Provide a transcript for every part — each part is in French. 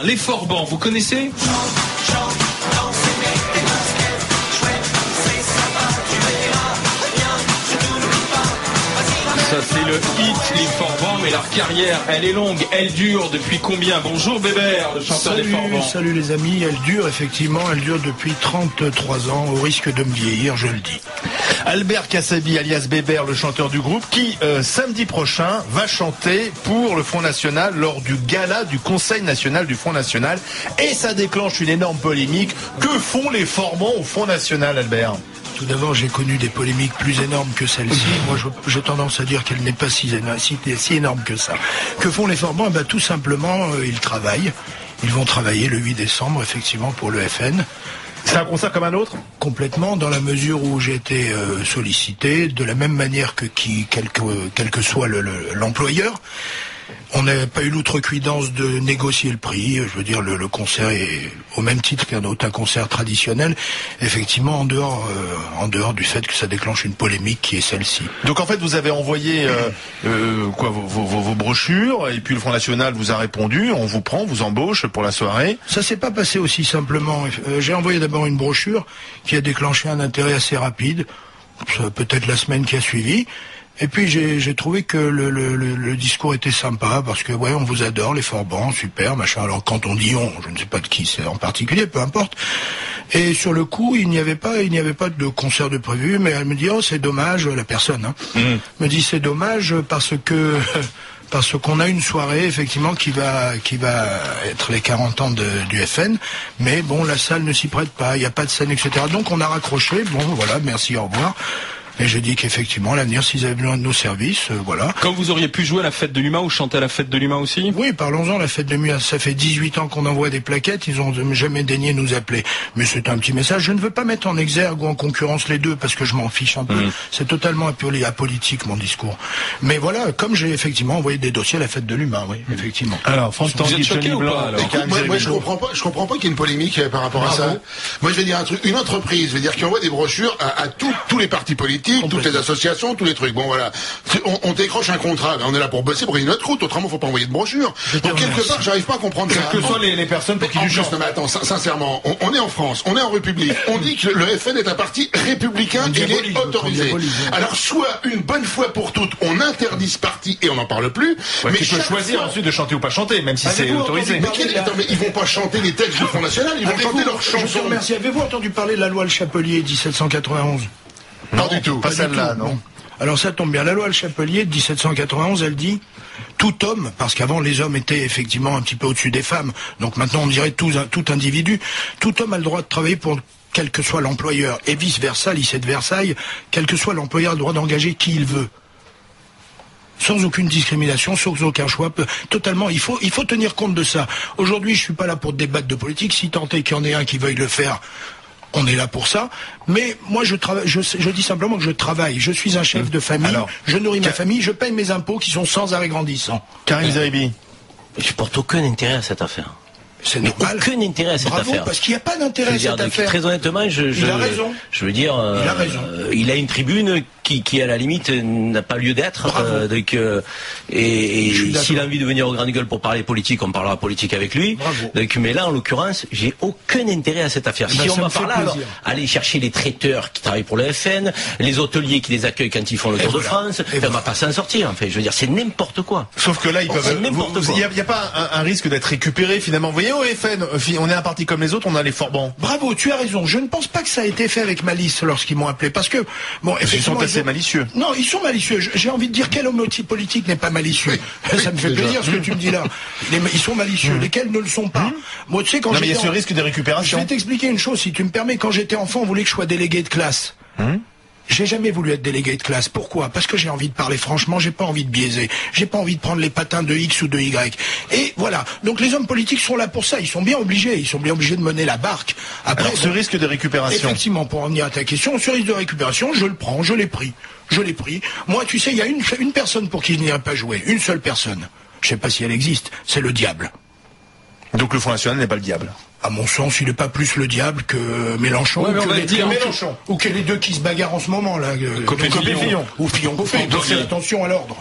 Les Forbans, vous connaissez ? Ça c'est le hit, les Forbans, mais leur carrière, elle est longue, elle dure depuis combien ? Bonjour Bébert, le chanteur des Forbans. Salut les amis, elle dure effectivement, elle dure depuis 33 ans, au risque de me vieillir, je le dis. Albert Kassabi, alias Bébert, le chanteur du groupe, qui samedi prochain va chanter pour le Front National lors du gala du Conseil National du Front National. Et ça déclenche une énorme polémique. Que font les Forbans au Front National, Albert ? Tout d'abord, j'ai connu des polémiques plus énormes que celle-ci. Moi, j'ai tendance à dire qu'elle n'est pas si énorme que ça. Que font les Forbans ? Tout simplement, ils travaillent. Ils vont travailler le 8 décembre, effectivement, pour le FN. C'est un concert comme un autre ? Complètement, dans la mesure où j'ai été sollicité, de la même manière que quel que soit l'employeur. On n'a pas eu l'outrecuidance de négocier le prix. Je veux dire, le concert est au même titre qu'un autre concert traditionnel. Effectivement, en dehors du fait que ça déclenche une polémique qui est celle-ci. Donc en fait, vous avez envoyé vos brochures, et puis le Front National vous a répondu. On vous prend, vous embauche pour la soirée. Ça s'est pas passé aussi simplement. J'ai envoyé d'abord une brochure qui a déclenché un intérêt assez rapide, peut-être la semaine qui a suivi. Et puis j'ai trouvé que le discours était sympa, parce que on vous adore, les Forbans, super, machin. Alors quand on dit on, je ne sais pas de qui c'est en particulier, peu importe. Et sur le coup, il n'y avait pas de concert de prévu, mais elle me dit c'est dommage, la personne me dit c'est dommage parce qu'on a une soirée effectivement qui va être les 40 ans du FN, mais bon, la salle ne s'y prête pas, il n'y a pas de scène, etc. Donc on a raccroché, bon voilà, merci, au revoir. Et je dis qu'effectivement, à l'avenir, s'ils avaient besoin de nos services, voilà. Quand vous auriez pu jouer à la fête de l'UMA ou chanter à la fête de l'UMA aussi ? Oui, parlons-en, la fête de l'UMA, ça fait 18 ans qu'on envoie des plaquettes, ils ont jamais daigné nous appeler. Mais c'est un petit message, je ne veux pas mettre en exergue ou en concurrence les deux, parce que je m'en fiche un peu. C'est totalement apolitique, mon discours. Mais voilà, comme j'ai effectivement envoyé des dossiers à la fête de l'UMA, oui, effectivement. Alors, France Tanguy, Johnny Blanc, alors. Moi, je comprends pas qu'il y ait une polémique par rapport à ça. Moi, je vais dire un truc, une entreprise, qui envoie des brochures à tous les partis politiques, toutes les associations, tous les trucs. Bon, voilà. On décroche un contrat. On est là pour bosser, pour gagner notre route. Autrement, faut pas envoyer de brochure. Donc, quelque part, j'arrive pas à comprendre ça. Quelles que soient les personnes pour qui tu chantes. Non, mais attends, sincèrement, on est en France, on est en République. On dit que le FN est un parti républicain et il est autorisé. Alors, soit une bonne fois pour toutes, on interdit ce parti et on n'en parle plus. Mais tu peux choisir ensuite de chanter ou pas chanter, même si c'est autorisé. Mais ils vont pas chanter les textes du Front National, ils vont chanter leurs chansons. Je te remercie. Avez-vous entendu parler de la loi Le Chapelier 1791 ? Non, du tout. Pas celle-là, non. Alors ça tombe bien. La loi Le Chapelier de 1791, elle dit tout homme, parce qu'avant les hommes étaient effectivement un petit peu au-dessus des femmes, donc maintenant on dirait tout individu, tout homme a le droit de travailler pour quel que soit l'employeur, et vice-versa, lycée de Versailles, quel que soit l'employeur a le droit d'engager qui il veut. Sans aucune discrimination, sans aucun choix, totalement. Il faut tenir compte de ça. Aujourd'hui, je suis pas là pour débattre de politique. Si tant est qu'il y en ait un qui veuille le faire, on est là pour ça. Mais moi, je dis simplement que je travaille. Je suis un chef de famille. Alors, je nourris ma famille. Je paye mes impôts qui sont sans arrêt grandissants. Karim Zeribi. Je porte aucun intérêt à cette affaire. C'est normal. Aucun intérêt à cette affaire. Bravo, parce qu'il n'y a pas d'intérêt à cette affaire. Très honnêtement, il a raison. Je veux dire, il a raison. Il a une tribune qui à la limite n'a pas lieu d'être. Et s'il a envie de venir au Grand Gueule pour parler politique, on parlera politique avec lui. Donc, mais là, en l'occurrence, j'ai aucun intérêt à cette affaire. Si on va par là, alors, aller chercher les traiteurs qui travaillent pour le FN, les hôteliers qui les accueillent quand ils font le Tour de France, on va pas s'en sortir. Enfin, je veux dire, c'est n'importe quoi. Sauf que là, ils peuvent. Il n'y a pas un risque d'être récupéré finalement. Vous voyez, au FN, on est un parti comme les autres, on a les Forbans. Bravo, tu as raison. Je ne pense pas que ça a été fait avec malice lorsqu'ils m'ont appelé, parce que ils sont assez malicieux. Non, ils sont malicieux. J'ai envie de dire quel homme politique n'est pas malicieux. Ça me fait plaisir ce que tu me dis là. Ils sont malicieux. Lesquels ne le sont pas. Moi, tu sais, quand il y a ce risque de récupération. Je vais t'expliquer une chose, si tu me permets. Quand j'étais enfant, on voulait que je sois délégué de classe. J'ai jamais voulu être délégué de classe. Pourquoi ? Parce que j'ai envie de parler franchement, j'ai pas envie de biaiser. J'ai pas envie de prendre les patins de X ou de Y. Et voilà. Donc les hommes politiques sont là pour ça. Ils sont bien obligés. Ils sont bien obligés de mener la barque. Après, alors, ce risque de récupération. Effectivement, pour en venir à ta question, ce risque de récupération, je le prends, je l'ai pris. Moi, tu sais, il y a une personne pour qui je n'irai pas jouer. Une seule personne. Je sais pas si elle existe. C'est le diable. Donc le Front National n'est pas le diable. À mon sens, il n'est pas plus le diable que Mélenchon, ou que les deux qui se bagarrent en ce moment là, Fillon ou Fillon. Donc c'est attention à l'ordre.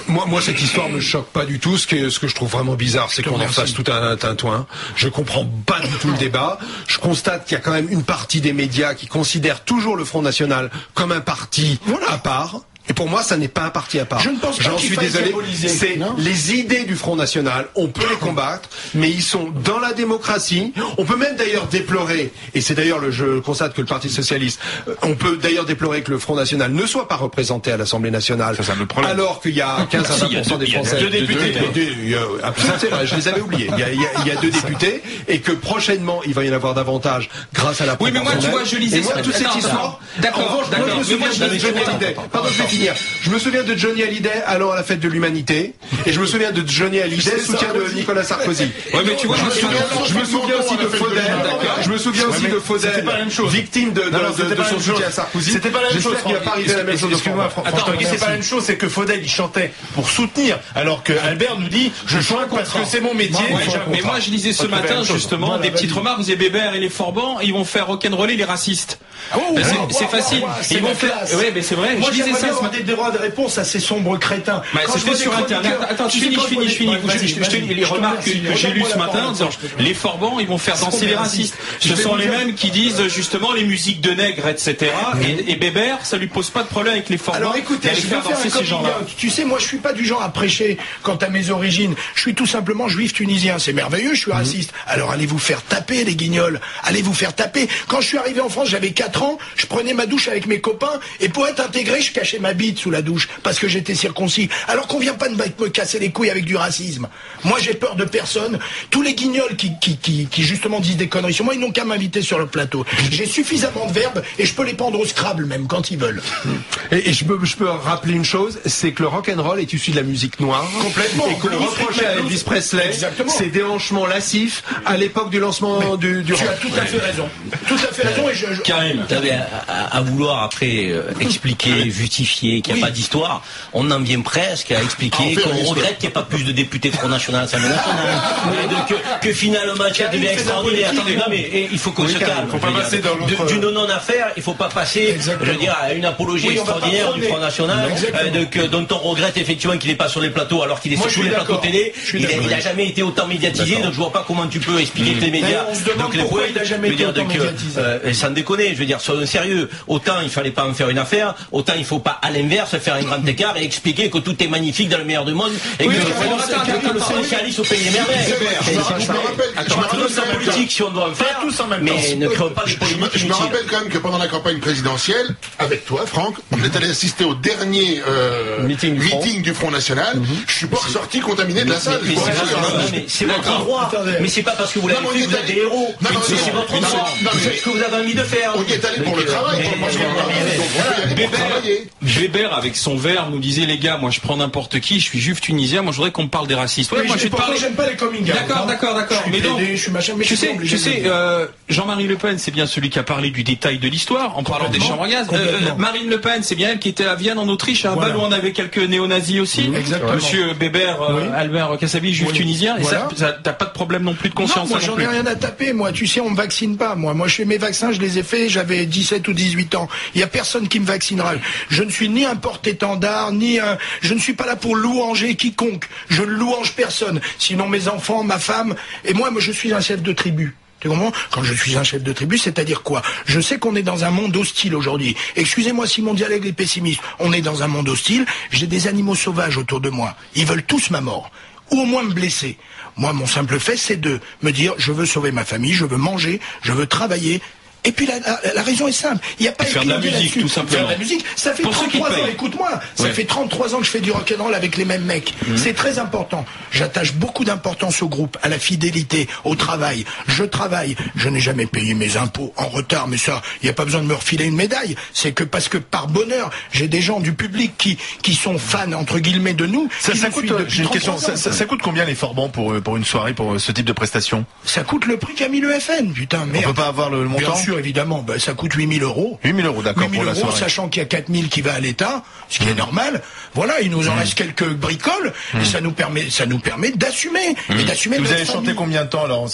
Moi, cette histoire me choque pas du tout. Ce que je trouve vraiment bizarre, c'est qu'on en fasse tout un tintouin. Je comprends pas du tout le débat. Je constate qu'il y a quand même une partie des médias qui considèrent toujours le Front National comme un parti à part. Et pour moi, ça n'est pas un parti à part. Je ne pense pas J'en suis désolé. C'est non. les idées du Front National. On peut les combattre, mais ils sont dans la démocratie. On peut même d'ailleurs déplorer, et c'est d'ailleurs je constate que le Parti Socialiste, on peut d'ailleurs déplorer que le Front National ne soit pas représenté à l'Assemblée nationale. Ça me problème. Alors qu'il y a 15 à 20% des Français. Il y a deux députés. Absolument, c'est vrai, je les avais oubliés. Il y a 2 députés, et que prochainement, il va y en avoir davantage grâce à la Oui, mais moi, tu vois, je lisais toute cette histoire. D'accord. Je me souviens de Johnny Hallyday. Pardon, je vais finir. Je me souviens de Johnny Hallyday allant à la fête de l'humanité, et je me souviens de Johnny Hallyday soutien de Nicolas Sarkozy. Ouais, mais tu vois, je me souviens aussi de Faudel. Je me souviens aussi de Faudel, victime de son soutien à Sarkozy. C'était pas la même chose. J'espère qu'il n'a pas arrivé la même chose. Excuse-moi, François, c'est pas la même chose. C'est que Faudel, il chantait pour soutenir, alors que Albert nous dit, je chante parce que c'est mon métier. Mais moi, je lisais ce matin, justement, des petites remarques. Vous avez Bébert et les Forbans, ils vont faire rock'n'roller les racistes. C'est facile. Ils vont faire. Oui, mais c'est vrai. Je lisais ça ce matin. Des droits de réponse à ces sombres crétins. C'était sur Internet. Attends, je finis. Je te lis les remarques que j'ai lues ce matin en disant les Forbans, ils vont faire danser les racistes. Ce sont les mêmes qui disent justement les musiques de nègres, etc. Et Bébert, ça lui pose pas de problème avec les Forbans. Alors écoutez, je vais faire danser ces gens-là. Tu sais, moi, je suis pas du genre à prêcher quant à mes origines. Je suis tout simplement juif tunisien. C'est merveilleux, je suis raciste. Alors allez vous faire taper, les guignols. Allez vous faire taper. Quand je suis arrivé en France, j'avais 4 ans. Je prenais ma douche avec mes copains. Et pour être intégré, je cachais ma bite sous la douche. Parce que j'étais circoncis. Alors qu'on vient pas de me casser les couilles avec du racisme. Moi, j'ai peur de personne. Tous les guignols qui justement disent des conneries sur moi, ils n'ont qu'à m'inviter sur le plateau. J'ai suffisamment de verbes et je peux les pendre au Scrabble même quand ils veulent. Et je peux rappeler une chose, c'est que le rock'n'roll est issu de la musique noire. Complètement. Et qu'on reprochait à Elvis Presley ses déhanchements lassifs à l'époque du lancement du rock. Tu as tout à fait raison. Tout à fait raison. Et Karim. À vouloir après expliquer, justifier qu'il n'y a pas d'histoire, on en vient presque à expliquer qu'on regrette qu'il n'y ait pas plus de députés Front National à l'Assemblée nationale. Que finalement, il devient extraordinaire. Attendez, non, mais il faut qu'on se calme. Faut pas passer dans l'autre. D'une non-affaire, il ne faut pas passer, je veux dire, à une apologie extraordinaire du Front National, dont on regrette effectivement qu'il n'est pas sur les plateaux alors qu'il est sur tous les plateaux télé. Il n'a jamais été autant médiatisé, donc je vois pas comment tu peux expliquer que les médias. On se demande pourquoi il n'a jamais été autant médiatisé. Sans déconner, je veux dire, soyons sérieux. Autant il fallait pas en faire une affaire, autant il faut pas à l'inverse faire un grand écart et expliquer que tout est magnifique dans le meilleur du monde et que le socialiste au pays des merveilles. Tous en politique si on doit en faire, mais ne créons pas des polémiques Je me inutiles. rappelle quand même que pendant la campagne présidentielle, avec toi, Franck, on est allé assister au dernier meeting du Front National. Je suis pas ressorti contaminé de la salle. Mais c'est votre droit. Mais c'est pas parce que vous l'avez fait que vous êtes des héros. C'est votre droit. C'est ce que vous avez envie de faire. On y est allé pour le travail. Weber, avec son verre, nous disait, les gars, moi je prends n'importe qui, je suis juif tunisien, moi je voudrais qu'on me parle des racistes. Ouais, moi je vais te parler. J'aime pas les coming out. D'accord. Mais donc, tu sais, Jean-Marie Le Pen, c'est bien celui qui a parlé du détail de l'histoire, en parlant des chambres à gaz. Marine Le Pen, c'est bien elle qui était à Vienne, en Autriche, à un bal où on avait quelques néo-nazis aussi. Exactement. Monsieur Bébert, Albert Kassabi, juif tunisien. Et ça, t'as pas de problème non plus de conscience. Non, moi j'en ai rien à taper, moi. Tu sais, on me vaccine pas, moi. Moi, je fais mes vaccins, je les ai faits, j'avais 17 ou 18 ans. Il y a personne qui me vaccinera. Je ne suis ni un porte-étendard, je ne suis pas là pour louanger quiconque. Je ne louange personne. Sinon mes enfants, ma femme, et moi, je suis un chef de tribu. Tu comprends ? Quand je suis un chef de tribu, c'est-à-dire quoi ? Je sais qu'on est dans un monde hostile aujourd'hui. Excusez-moi si mon dialogue est pessimiste. On est dans un monde hostile. J'ai des animaux sauvages autour de moi. Ils veulent tous ma mort. Ou au moins me blesser. Moi, mon simple fait, c'est de me dire, je veux sauver ma famille, je veux manger, je veux travailler. Et puis la raison est simple. Il n'y a pas faire de la musique, tout simplement. Faire de la musique, ça fait 33 ans, écoute-moi, ça fait 33 ans que je fais du rock'n'roll avec les mêmes mecs. C'est très important. J'attache beaucoup d'importance au groupe, à la fidélité, au travail. Je travaille. Je n'ai jamais payé mes impôts en retard, mais ça, il n'y a pas besoin de me refiler une médaille. C'est que parce que par bonheur, j'ai des gens du public qui sont fans, entre guillemets, de nous. Ça coûte, j'ai une question, ça coûte combien les Forbans pour une soirée, pour ce type de prestation ? Ça coûte le prix qu'a mis le FN, putain, merde. On peut pas avoir le montant ? sûr, évidemment, ça coûte 8 000 €. 8 000 €, d'accord, 8 000 pour la soirée. Sachant qu'il y a 4 000 qui va à l'État, ce qui est normal. Voilà, il nous en reste quelques bricoles, et ça nous permet d'assumer, et d'assumer. Vous notre avez chanté famille. combien de temps alors?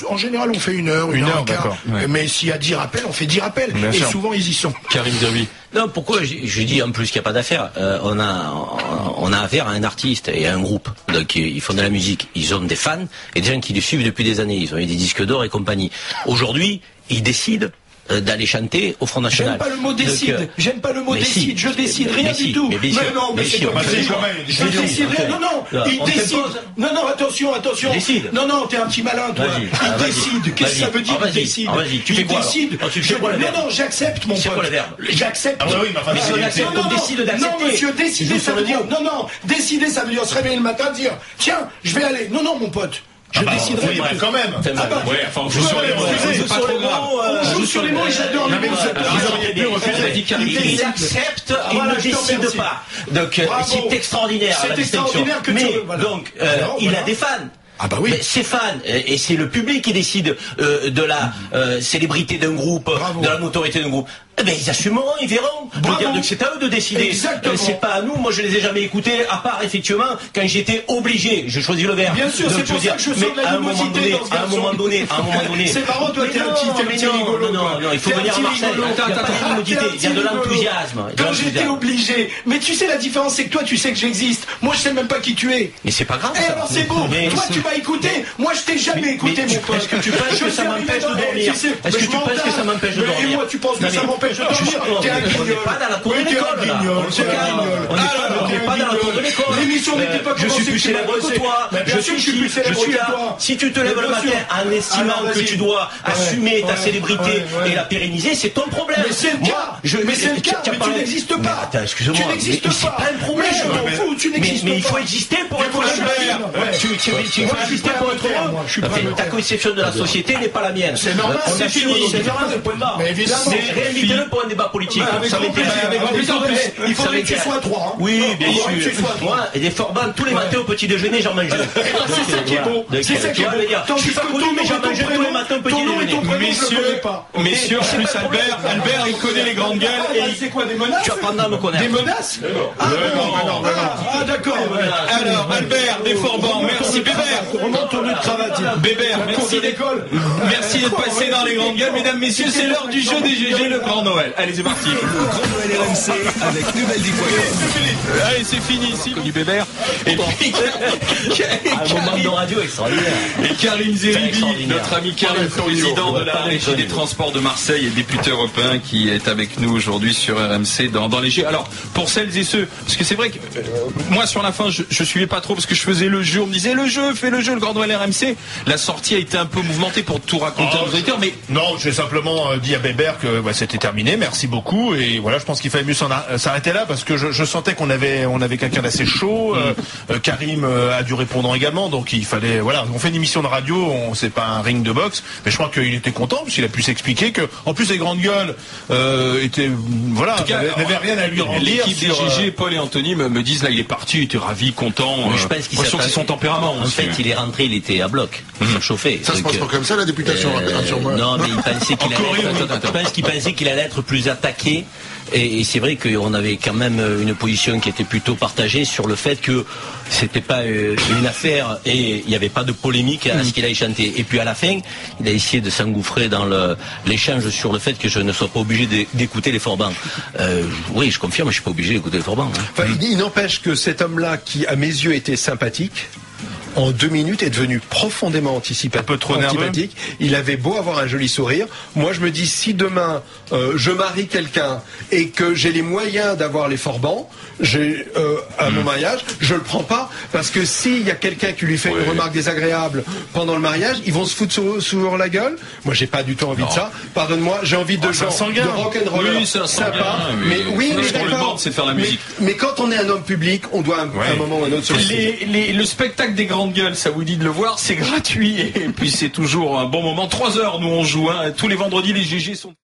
En général, on fait 1 heure, 1 heure et quart. d'accord. Ouais. Mais s'il y a 10 rappels, on fait 10 rappels. Bien et sûr. souvent, ils y sont. Karim Zerbi. Non, pourquoi je dis en plus qu'il n'y a pas d'affaire. On a affaire à un artiste et à un groupe. Donc ils font de la musique, ils ont des fans et des gens qui les suivent depuis des années. Ils ont eu des disques d'or et compagnie. Aujourd'hui, ils décident d'aller chanter au Front National. J'aime pas le mot décide. Donc, J'aime pas le mot mais décide. si. Je décide rien Mais du si. tout. Mais bien sûr. non, mais Mais c'est si, comme on ça. peut dire. Je décide rien. Non, il On te décide. pose. Non, attention. Décide. Non, t'es un petit malin, toi. Vas-y. Il décide. Qu'est-ce que ça veut dire, il Vas-y. décide? Vas-y. Tu fais Il quoi décide. alors tu fais quoi le verbe? Non, j'accepte, mon pote. C'est quoi le verbe? J'accepte. Ah bah oui, mais enfin, Mais si on accepte, on décide d'accepter. Non, monsieur, décider, Joue ça sur veut le dire. mot. Non, décider, ça veut dire se réveiller le matin, dire tiens, je vais aller. Non, mon pote. Je déciderai. Oui, mais quand même. Fais mal. Ouais, enfin, on joue sur les mots, c'est pas trop grave. On joue sur les mots et j'adore les mots. Il accepte, il Voilà, ne je te décide remercie. pas. Donc Bravo. c'est extraordinaire la C'est distinction. extraordinaire que tu Mais voilà. donc Alors, il a voilà. des fans. Ah bah oui. Mais ses fans, et c'est le public qui décide de la célébrité d'un groupe, Bravo. de la notoriété d'un groupe. Eh ben ils assumeront, ils verront. Je veux Bravo. dire, donc c'est à eux de décider. Exactement. C'est pas à nous. Moi je les ai jamais écoutés, à part effectivement quand j'étais obligé. Je choisis le verbe. Bien sûr, Donc, c'est pour je veux ça que je dire, sens de mais la à un moment animosité donné, dans ce à un moment donné. C'est marrant, toi, t'es un petit rigolo. Non, il faut T'es un venir à petit Marseille. rigolo. Il y a pas d'animosité, il y a de l'enthousiasme. Quand j'étais obligé. Mais tu sais, la différence, c'est que toi, tu sais que j'existe. Moi, je sais même pas qui tu es. Mais c'est pas grave. Et ça. alors, c'est beau. Mais Toi, c'est- tu m'as écécouté. Moi, je t'ai jamais écouté, mon pote. Est-ce que tu penses Je que ça suis m'empêche arrivé de dans- dormir? tu sais, Est-ce que mais tu je m'en penses que ça tape. m'empêche de Mais dormir? Et moi, tu penses que ça m'empêche de dormir? T'es un On n'est guignol. pas dans la cour de Mais t'es un l'école, là. guignol. On se calme. On n'est pas dans la cour de l'école. L'émission n'était pas Je suis commencée, plus tu célèbre m'as que bossé. toi. Mais bien sûr que je suis plus célèbre Je suis que là. toi. Si tu te lèves Mais le bien matin sûr. en estimant Alors, que vas-y. tu dois assumer ta célébrité ouais. et la pérenniser, c'est ton problème. Mais c'est le cas. Mais c'est le cas. Mais tu n'existes Mais pas. attends, excuse-moi. Tu n'existes mais c'est pas. pas un problème. Mais je m'en fous, tu n'existes Mais il faut pas. exister pour Mais être moi, je suis heureux. prêt, ouais. Tu Moi, faut je suis exister prêt à pour me être taire, heureux. moi. Je suis prêt à me Ta taire. conception de la société n'est pas la mienne. C'est normal, c'est fini. C'est normal, point barre. Mais évidemment. C'est réinviter-le pour un débat politique. Avec Ça grand m'intéresse. plaisir, avec grand plaisir. Il faudrait que tu sois 3. Oui, bien Il faudrait que sûr. tu sois 3. Moi, et des forbans tous les matins au petit déjeuner, j'en mange deux. C'est ça qui est beau. C'est ça qui est beau. Je suis pas connu, mais j'en mange deux tous les matins au petit déjeuner. Messieurs, plus Albert, il connaît les grandes gueules et C'est quoi, des menaces? Tu apprendras à me connaître. Des menaces? Ah non, ah d'accord. alors, Albert, des Forbans, merci Bébert. Remonte ton nœud de cravate. Bébert, merci d'être passé dans les grandes gueules. Mesdames, messieurs, c'est l'heure du jeu des GG, le Grand Noël. Allez, c'est parti. Le Grand Noël RMC avec Nouvelle Divoyenne. Allez, c'est fini ici, du Bébert. Et puis, Un moment de radio extraordinaire. et Karim Zeribi, extraordinaire. notre ami Karim, président de la Régie des Transports de Marseille et député européen qui est avec nous aujourd'hui sur RMC dans les G. Alors, pour celles et ceux, parce que c'est vrai que moi sur la fin, je suivais pas trop parce que je faisais le jeu, on me disait fais le jeu, le Grand Noël RMC. La sortie a été un peu mouvementée pour tout raconter à nos auditeurs, mais Non, j'ai simplement dit à Bébert que c'était terminé, merci beaucoup, et voilà, je pense qu'il fallait mieux s'arrêter là parce que je sentais qu'on avait quelqu'un d'assez chaud. Karim a dû répondre également, donc il fallait, voilà, on fait une émission de radio, c'est pas un ring de boxe, mais je crois qu'il était content parce qu'il a pu s'expliquer que, en plus les grandes gueules étaient, voilà, n'avaient rien à lui rendre. l'équipe des GG, Paul et Anthony me disent là, il est parti, il était ravi, content. Mais je pense qu'il moi, je trouve que c'est son tempérament. En aussi. fait, il est rentré, il était à bloc. Il chauffait. Ça se passe pas comme ça, la députation, rassure-moi. Non, mais il pensait qu'il En Corée, allait oui. être, je pense qu'il pensait qu'il allait être plus attaqué. Et c'est vrai qu'on avait quand même une position qui était plutôt partagée sur le fait que c'était pas une affaire et il n'y avait pas de polémique à ce qu'il aille chanter. Et puis à la fin, il a essayé de s'engouffrer dans l'échange sur le fait que je ne sois pas obligé d'écouter les Forbans. Oui, je confirme, je suis pas obligé d'écouter les Forbans. Hein. Enfin, il n'empêche que cet homme-là, qui à mes yeux était sympathique, en 2 minutes est devenu profondément anticipatif. Un peu trop nerveux. Antipathique. Il avait beau avoir un joli sourire. Moi, je me dis, si demain je marie quelqu'un et que j'ai les moyens d'avoir les Forbans, à mon mariage, je le prends pas parce que s'il y a quelqu'un qui lui fait une remarque désagréable pendant le mariage, ils vont se foutre sur la gueule. Moi, j'ai pas du tout envie de ça. Pardonne-moi, j'ai envie de gens de rock'n'roll Oui, c'est un sanguin, sympa. oui. Mais oui, Non, mais ce qu'on lui d'accord. demande, c'est de faire la musique. Mais quand on est un homme public, on doit à un moment ou à un autre se le Le spectacle des grandes gueules, ça vous dit de le voir, c'est gratuit et puis c'est toujours un bon moment. 3 heures, nous on joue, hein. Tous les vendredis les GG sont